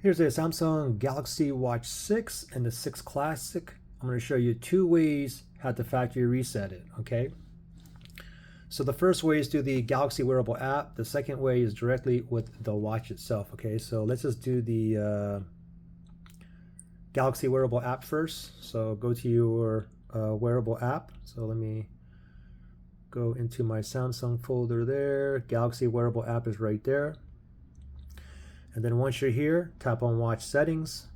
Here's a Samsung Galaxy Watch 6 and the 6 Classic. I'm going to show you two ways how to factory reset it, okay? So the first way is through the Galaxy Wearable app. The second way is directly with the watch itself, okay? So let's just do the Galaxy Wearable app first. So go to your wearable app. So let me go into my Samsung folder there. Galaxy Wearable app is right there. And then once you're here, tap on Watch Settings.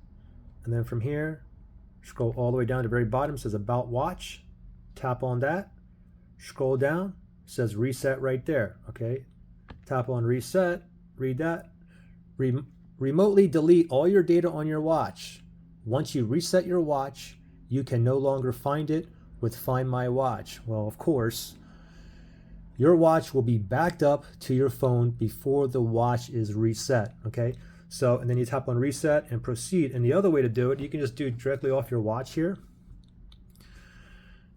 And then from here, scroll all the way down to the very bottom. It says About Watch. Tap on that. Scroll down. It says Reset right there. Okay. Tap on Reset. Read that. Remotely delete all your data on your watch. Once you reset your watch, you can no longer find it with Find My Watch. Well, of course, your watch will be backed up to your phone before the watch is reset, okay? So, and then you tap on reset and proceed. And the other way to do it, you can just do it directly off your watch here.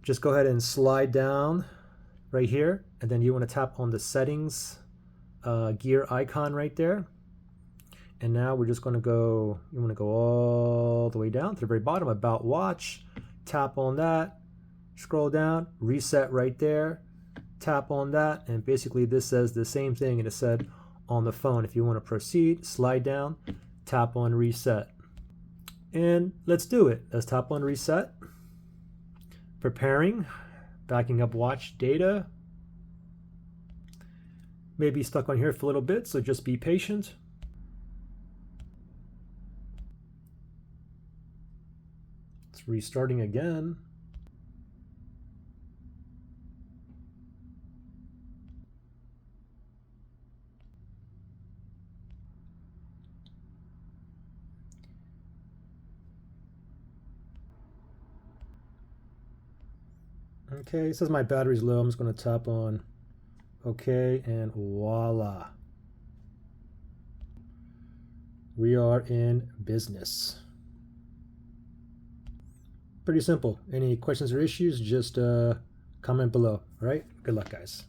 Just go ahead and slide down right here. And then you want to tap on the settings gear icon right there. And now we're just going to go, you want to go all the way down to the very bottom, About Watch. Tap on that, scroll down, reset right there. Tap on that, and basically this says the same thing it said on the phone. If you want to proceed, slide down, tap on reset. And let's do it. Let's tap on reset. Preparing, backing up watch data. Maybe stuck on here for a little bit, so just be patient. It's restarting again. Okay, it says my battery's low. I'm just going to tap on OK, and voila. We are in business. Pretty simple. Any questions or issues, just comment below. All right? Good luck, guys.